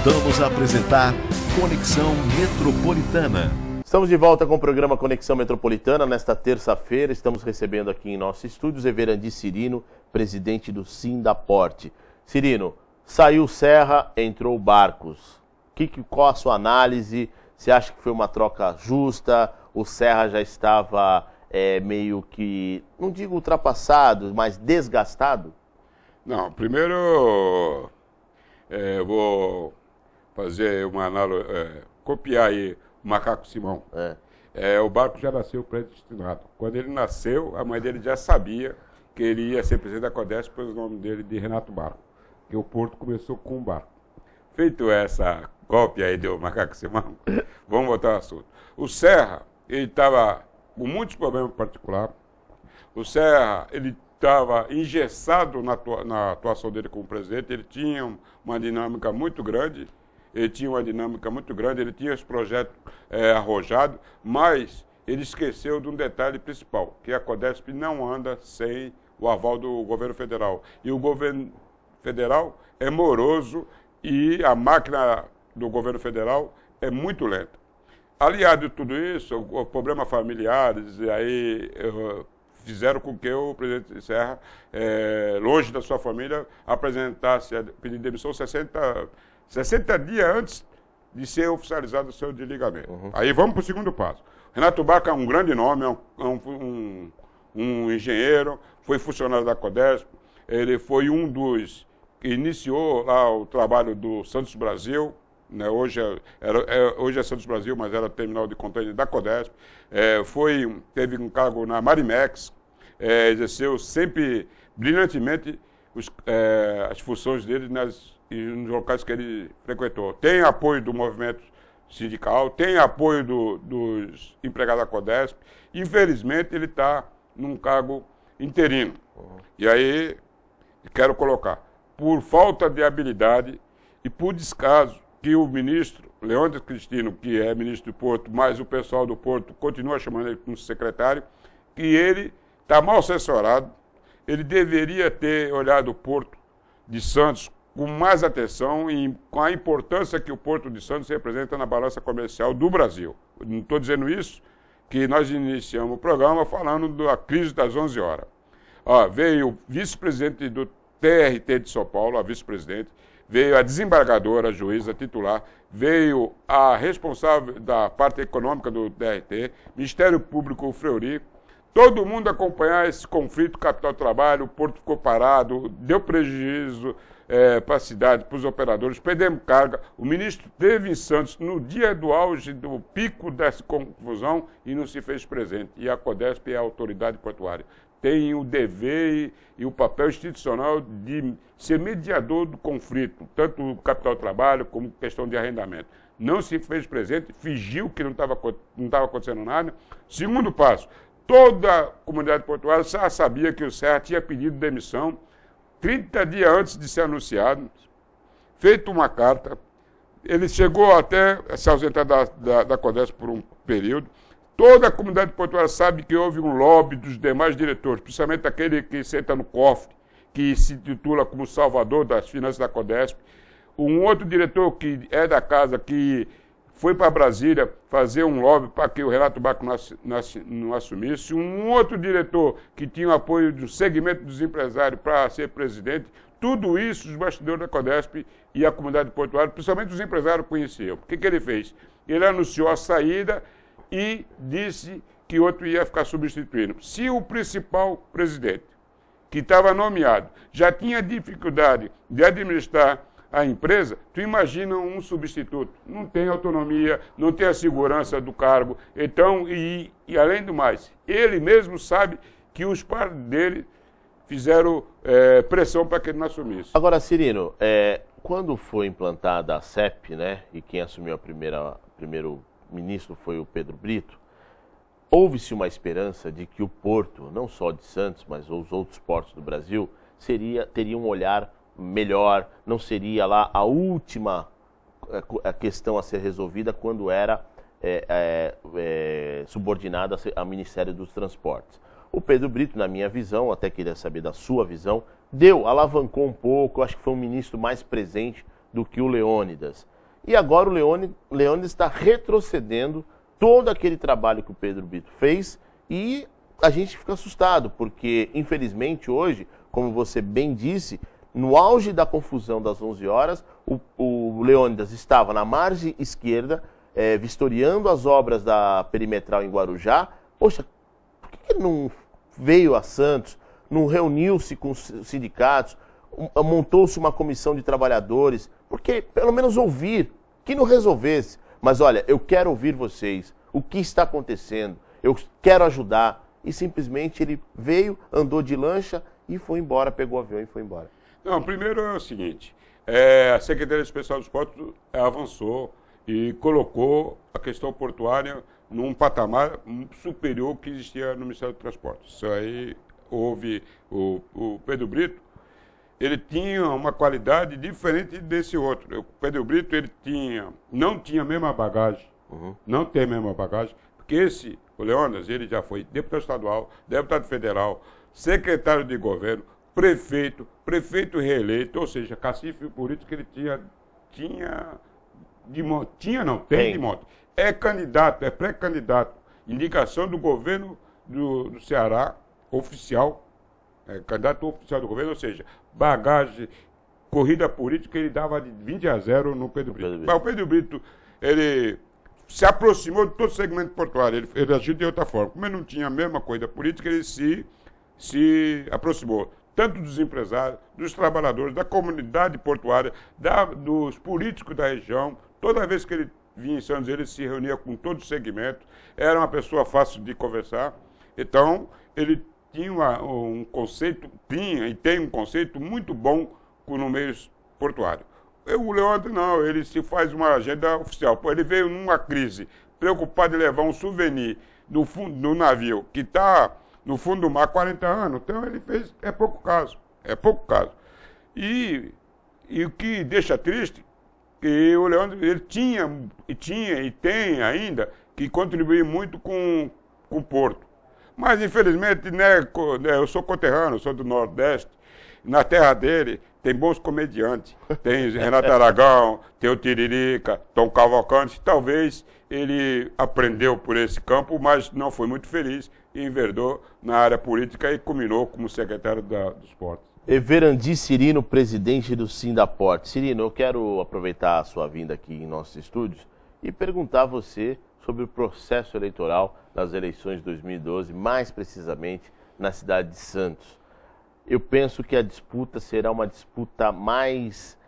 Voltamos a apresentar Conexão Metropolitana. Estamos de volta com o programa Conexão Metropolitana. Nesta terça-feira, estamos recebendo aqui em nosso estúdio Everandi Cirino, presidente do Sindaporte. Cirino, saiu Serra, entrou Barcos. Qual a sua análise? Você acha que foi uma troca justa? O Serra já estava meio que, não digo ultrapassado, mas desgastado? Não, primeiro eu vou fazer uma analogia, copiar aí o Macaco Simão. O Barco já nasceu predestinado. Quando ele nasceu, a mãe dele já sabia que ele ia ser presidente da Codesp, pôs o nome dele de Renato Barco, que o Porto começou com o Barco. Feito essa cópia aí do Macaco Simão, vamos voltar ao assunto. O Serra, ele estava com muitos problemas particulares. O Serra, ele estava engessado na atuação dele como presidente. Ele tinha uma dinâmica muito grande. Ele tinha os projetos arrojados, mas ele esqueceu de um detalhe principal, que a Codesp não anda sem o aval do governo federal. E o governo federal é moroso e a máquina do governo federal é muito lenta. Aliado a tudo isso, o problema familiares, e aí fizeram com que o presidente Serra, longe da sua família, apresentasse a pedido de demissão 60 dias antes de ser oficializado o seu desligamento. Aí vamos para o segundo passo. Renato Barco é um grande nome, um engenheiro, foi funcionário da Codesp, ele foi um dos que iniciou lá o trabalho do Santos Brasil, né? Hoje é Santos Brasil, mas era terminal de contêiner da Codesp, teve um cargo na Marimex, exerceu sempre brilhantemente as funções dele nos locais que ele frequentou. Tem apoio do movimento sindical, tem apoio dos empregados da Codesp. Infelizmente, ele está num cargo interino. E aí, quero colocar, por falta de habilidade e por descaso, que o ministro Leônidas Cristino, que é ministro do Porto, mas o pessoal do Porto continua chamando ele como secretário, que ele está mal assessorado. Ele deveria ter olhado o Porto de Santos com mais atenção e com a importância que o Porto de Santos representa na balança comercial do Brasil. Não estou dizendo isso, que nós iniciamos o programa falando da crise das 11 horas. Veio o vice-presidente do TRT de São Paulo, a vice-presidente, veio a desembargadora, a juíza titular, veio a responsável da parte econômica do TRT, Ministério Público, o Fleury. Todo mundo acompanhar esse conflito capital-trabalho, o Porto ficou parado, deu prejuízo para a cidade, para os operadores, perdemos carga. O ministro esteve em Santos no dia do auge, do pico dessa confusão e não se fez presente. E a Codesp é a autoridade portuária. Tem o dever e o papel institucional de ser mediador do conflito, tanto o capital-trabalho como questão de arrendamento. Não se fez presente, fingiu que não estava acontecendo nada. Segundo passo, toda a comunidade portuária já sabia que o Serra tinha pedido demissão 30 dias antes de ser anunciado, feito uma carta. Ele chegou até se ausentar da Codesp por um período. Toda a comunidade portuária sabe que houve um lobby dos demais diretores, principalmente aquele que senta no cofre, que se titula como salvador das finanças da Codesp. Um outro diretor que é da casa, que foi para Brasília fazer um lobby para que o Renato Barco não assumisse. Um outro diretor que tinha o apoio do segmento dos empresários para ser presidente. Tudo isso os bastidores da Codesp e a comunidade portuária, principalmente os empresários, conheciam. O que ele fez? Ele anunciou a saída e disse que outro ia ficar substituindo. Se o principal presidente, que estava nomeado, já tinha dificuldade de administrar a empresa, tu imagina um substituto. Não tem autonomia, não tem a segurança do cargo. Então, e além do mais, ele mesmo sabe que os pares dele fizeram pressão para que ele não assumisse. Agora, Cirino, quando foi implantada a CEP, né, e quem assumiu primeiro ministro foi o Pedro Brito, houve-se uma esperança de que o Porto, não só de Santos, mas os outros portos do Brasil, teria um olhar melhor, não seria lá a última questão a ser resolvida quando era subordinada ao Ministério dos Transportes. O Pedro Brito, na minha visão, até queria saber da sua visão, alavancou um pouco, acho que foi um ministro mais presente do que o Leônidas. E agora o Leônidas está retrocedendo todo aquele trabalho que o Pedro Brito fez e a gente fica assustado, porque infelizmente hoje, como você bem disse, no auge da confusão das 11 horas, o Leônidas estava na margem esquerda, vistoriando as obras da perimetral em Guarujá. Poxa, por que ele não veio a Santos, não reuniu-se com os sindicatos, montou-se uma comissão de trabalhadores? Porque pelo menos ouvir, que não resolvesse. Mas olha, eu quero ouvir vocês, o que está acontecendo, eu quero ajudar. E simplesmente ele veio, andou de lancha e foi embora, pegou o avião e foi embora. Não, primeiro é o seguinte, a Secretaria Especial dos Portos avançou e colocou a questão portuária num patamar superior que existia no Ministério do Transporte. Isso aí houve o Pedro Brito, ele tinha uma qualidade diferente desse outro. O Pedro Brito, ele não tinha a mesma bagagem, não tem a mesma bagagem, porque o Leônidas, ele já foi deputado estadual, deputado federal, secretário de governo, prefeito reeleito, ou seja, cacife político que ele tem de monte. É candidato, é pré-candidato, indicação do governo do Ceará, oficial, candidato oficial do governo, ou seja, bagagem, corrida política, ele dava de 20-0 no Pedro Brito. Mas o Pedro Brito, ele se aproximou de todo o segmento portuário, ele agiu de outra forma. Como ele não tinha a mesma coisa política, ele se aproximou tanto dos empresários, dos trabalhadores, da comunidade portuária, dos políticos da região. Toda vez que ele vinha em Santos, ele se reunia com todo o segmento, era uma pessoa fácil de conversar. Então, ele tinha um conceito, e tem um conceito muito bom no meio portuário. O Leônidas não, ele se faz uma agenda oficial. Ele veio numa crise, preocupado em levar um souvenir do navio que está no fundo do mar há 40 anos. Então ele fez, é pouco caso. E o que deixa triste, que o Leônidas, ele tinha e tem ainda que contribuir muito com o Porto. Mas infelizmente, né, eu sou conterrâneo, sou do Nordeste, na terra dele tem bons comediantes, tem Renato Aragão, tem o Tiririca, Tom Cavalcante. Talvez ele aprendeu por esse campo, mas não foi muito feliz e enverdou na área política e culminou como secretário dos Portos. Everandi Cirino, presidente do Sindaporte. Cirino, eu quero aproveitar a sua vinda aqui em nossos estúdios e perguntar a você sobre o processo eleitoral das eleições de 2012, mais precisamente na cidade de Santos. Eu penso que a disputa será uma disputa mais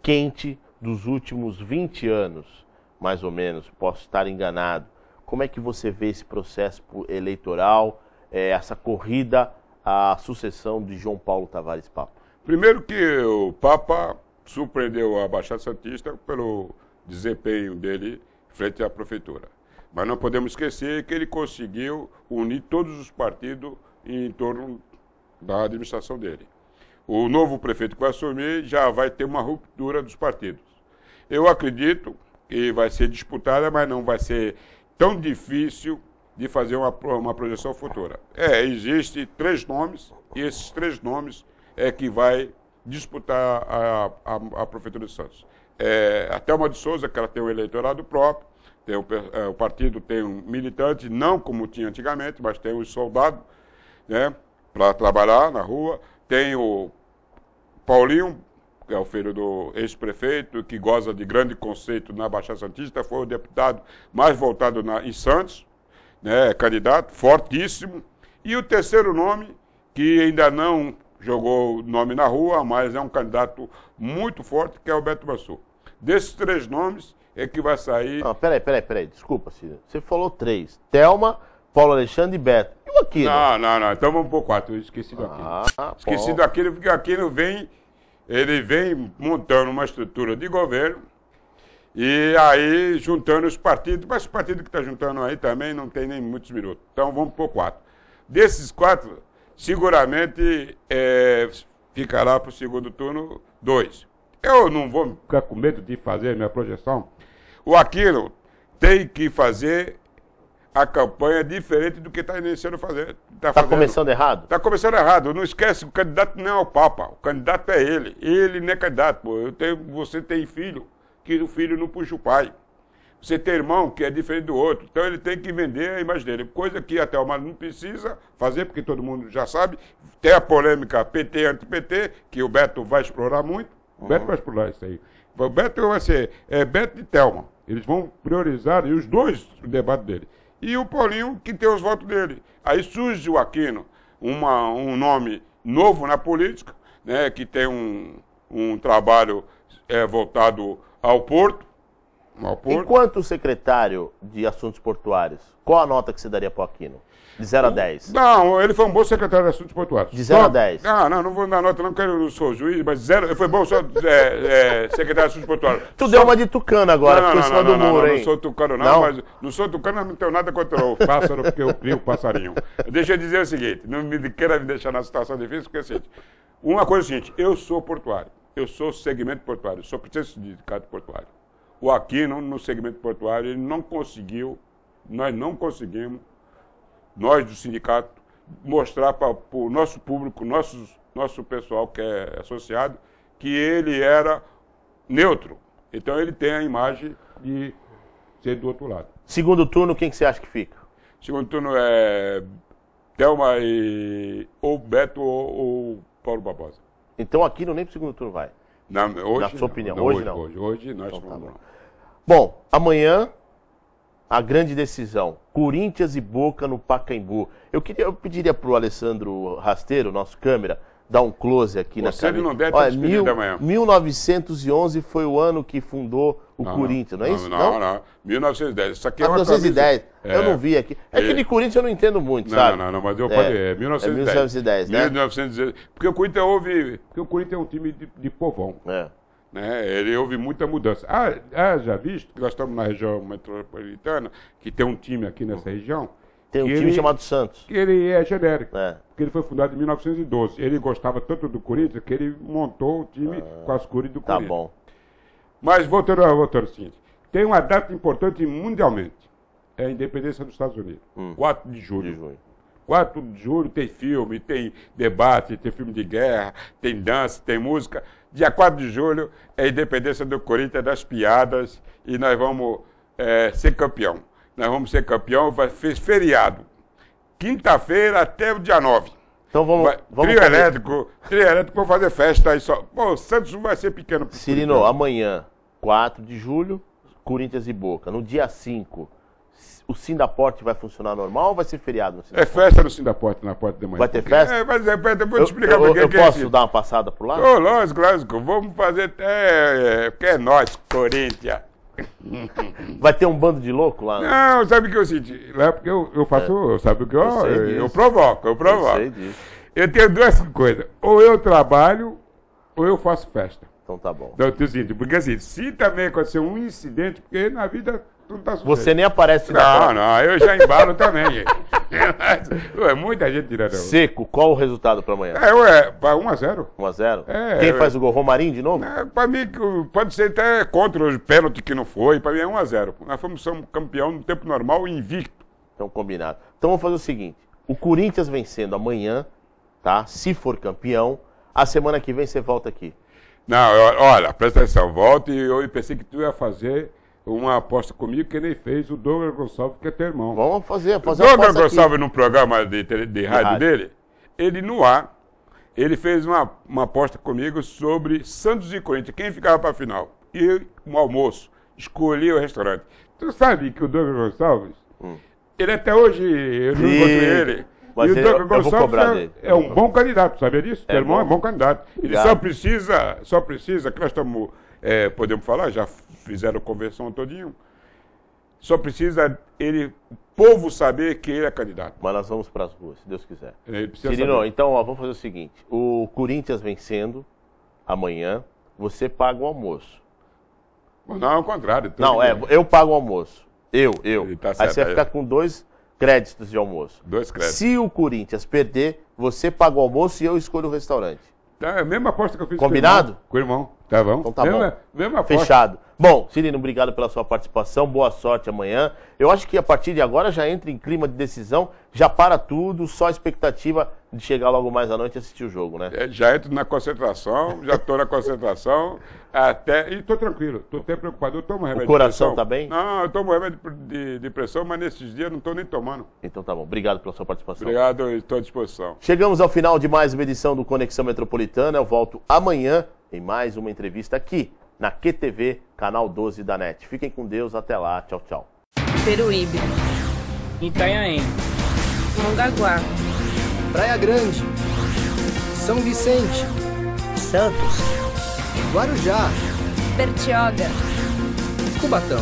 quente dos últimos 20 anos, mais ou menos, posso estar enganado. Como é que você vê esse processo eleitoral, essa corrida à sucessão de João Paulo Tavares Papa? Primeiro que o Papa surpreendeu a Baixada Santista pelo desempenho dele frente à prefeitura. Mas não podemos esquecer que ele conseguiu unir todos os partidos em torno da administração dele. O novo prefeito que vai assumir já vai ter uma ruptura dos partidos. Eu acredito que vai ser disputada, mas não vai ser tão difícil de fazer uma projeção futura. Existem 3 nomes, e esses 3 nomes é que vai disputar a prefeitura de Santos. A Thelma de Souza, que ela tem um eleitorado próprio, o partido tem um militante, não como tinha antigamente, mas tem os soldados, né, para trabalhar na rua. Tem o Paulinho, que é o filho do ex-prefeito, que goza de grande conceito na Baixada Santista, foi o deputado mais votado em Santos, né, candidato, fortíssimo. E o terceiro nome, que ainda não jogou o nome na rua, mas é um candidato muito forte, que é o Beto Massur. Desses 3 nomes é que vai sair... Não, peraí, desculpa, Ciro. Você falou 3. Thelma, Paulo Alexandre e Beto. E o Aquino? Não, então vamos por 4. Eu esqueci do Aquino. Esqueci do Aquino, porque o Aquino vem montando uma estrutura de governo e aí juntando os partidos, mas o partido que está juntando aí também não tem nem muitos minutos. Então vamos por 4. Desses 4, seguramente ficará para o segundo turno 2. Eu não vou ficar com medo de fazer minha projeção. O Aquino tem que fazer a campanha diferente do que está iniciando a fazer. Está começando errado? Está começando errado. Não esquece, o candidato não é o Papa. O candidato é ele. Ele não é candidato. Pô. Você tem filho que o filho não puxa o pai. Você tem irmão que é diferente do outro, então ele tem que vender a imagem dele, coisa que até o Mário não precisa fazer, porque todo mundo já sabe. Tem a polêmica PT anti-PT, que o Beto vai explorar muito. O Beto vai explorar isso aí. O Beto vai ser Beto e Thelma. Eles vão priorizar, e os dois, o debate dele. E o Paulinho, que tem os votos dele. Aí surge o Aquino, um nome novo na política, né, que tem um trabalho voltado ao porto. Enquanto secretário de Assuntos Portuários, qual a nota que você daria para o Aquino? De 0 a 10? Não, ele foi um bom secretário de Assuntos Portuários. De 0 a 10? Não vou dar nota, não sou juiz, mas 0, ele foi bom secretário de Assuntos Portuários. Tu deu uma de tucano agora, ficou em cima do muro, hein? Não sou tucano mas não sou tucano, mas não tenho nada contra o pássaro, porque eu crio o passarinho. Deixa eu dizer o seguinte, não me queira me deixar na situação difícil, porque é o seguinte, uma coisa é a seguinte, eu sou portuário, eu sou segmento portuário, sou presidente do sindicato portuário. O Aquino, no segmento portuário, ele não conseguiu, nós não conseguimos, nós do sindicato, mostrar para o nosso público, nosso pessoal que é associado, que ele era neutro. Então ele tem a imagem de ser do outro lado. Segundo turno, quem que você acha que fica? Segundo turno é Thelma ou Beto ou Paulo Barbosa. Então Aquino nem para o segundo turno vai? Hoje, na sua opinião? Hoje não? Hoje nós então, vamos. Bom, amanhã, a grande decisão. Corinthians e Boca no Pacaembu. Eu pediria para o Alessandro Rasteiro, nosso câmera, dar um close aqui na câmera. Ele não deve ter despedido amanhã. 1911 foi o ano que fundou o Corinthians, não é isso? Não. 1910. Isso aqui é 1910. Eu não vi aqui. É que de Corinthians eu não entendo muito, sabe? Não, mas eu falei, 1910. 1910, né? 1910. Porque o Corinthians é um time de povão. Né? Ele houve muita mudança. Já visto que nós estamos na região metropolitana, que tem um time aqui nessa região. Tem um time chamado Santos. Que ele é genérico. Porque ele foi fundado em 1912. Ele gostava tanto do Corinthians que ele montou o time com as cores do Corinthians. Tá bom. Mas voltando ao seguinte, tem uma data importante mundialmente. É a independência dos Estados Unidos. 4 de julho. 4 de julho tem filme, tem debate, tem filme de guerra, tem dança, tem música. Dia 4 de julho é a independência do Corinthians, das piadas, e nós vamos ser campeão. Nós vamos ser campeão, fez feriado. Quinta-feira até o dia 9. Então vamos trio elétrico, vamos fazer festa aí só. Pô, o Santos não vai ser pequeno. Cirino, amanhã, 4 de julho, Corinthians e Boca. No dia 5, o Sindaporte vai funcionar normal ou vai ser feriado no Sindaporte? É festa no Sindaporte, na porta de manhã. Vai ter festa? Eu vou te explicar por que eu posso dar uma passada por lá? Lógico. Vamos fazer até... porque é nós, Corinthians. Vai ter um bando de louco lá? Não, sabe o que eu senti? Lá porque eu faço... Sabe o que eu provoco. Eu sei disso. Eu tenho duas coisas. Ou eu trabalho, ou eu faço festa. Então tá bom. Então, porque assim, se também acontecer um incidente, porque na vida... Você nem aparece Não, eu já embalo também. Muita gente tirando. Seco, qual o resultado para amanhã? 1-0. 1-0? Quem faz o gol? Romarinho de novo? Para mim, pode ser até contra os pênaltis que não foi. Para mim é 1-0. Nós somos campeão no tempo normal e invicto. Então, combinado. Então, vamos fazer o seguinte. O Corinthians vencendo amanhã, tá? Se for campeão, a semana que vem você volta aqui. Não, olha, presta atenção. Volta e eu pensei que tu ia fazer... uma aposta comigo que nem fez o Douglas Gonçalves, que é teu irmão. Vamos fazer o Douglas Gonçalves, num programa de rádio dele, ele no ar, ele fez uma aposta comigo sobre Santos e Corinthians, quem ficava para a final. E um almoço, escolhi o restaurante. Tu sabe que o Douglas Gonçalves, ele até hoje, eu não encontrei ele. Mas e o Douglas Gonçalves é um bom candidato, sabia disso? Teu irmão é bom candidato. Ele só precisa, que nós estamos... podemos falar, já fizeram convenção todinho. Só precisa o povo saber que ele é candidato. Mas nós vamos para as ruas, se Deus quiser. Cirino, então vamos fazer o seguinte. O Corinthians vencendo amanhã, você paga o almoço. Não, ao contrário. Não, eu pago o almoço. Eu. Tá certo, aí você vai ficar com 2 créditos de almoço. 2 créditos. Se o Corinthians perder, você paga o almoço e eu escolho o restaurante. É a mesma aposta que eu fiz combinado? Com o irmão. Tá bom? Então tá bom. Mesma aposta. Fechado. Bom, Cirino, obrigado pela sua participação. Boa sorte amanhã. Eu acho que a partir de agora já entra em clima de decisão, já para tudo, só expectativa de chegar logo mais à noite e assistir o jogo, né? Já entro na concentração, já estou na concentração, e estou tranquilo, estou até preocupado. Eu tomo remédio de pressão. O coração está bem? Não, eu tomo remédio de pressão, mas nesses dias não estou nem tomando. Então tá bom, obrigado pela sua participação. Obrigado, estou à disposição. Chegamos ao final de mais uma edição do Conexão Metropolitana. Eu volto amanhã em mais uma entrevista aqui na QTV, canal 12 da NET. Fiquem com Deus, até lá, tchau, tchau. Peruíbe, Itanhaém, Mongaguá, Praia Grande, São Vicente, Santos, Guarujá, Bertioga, Cubatão.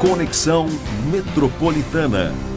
Conexão Metropolitana.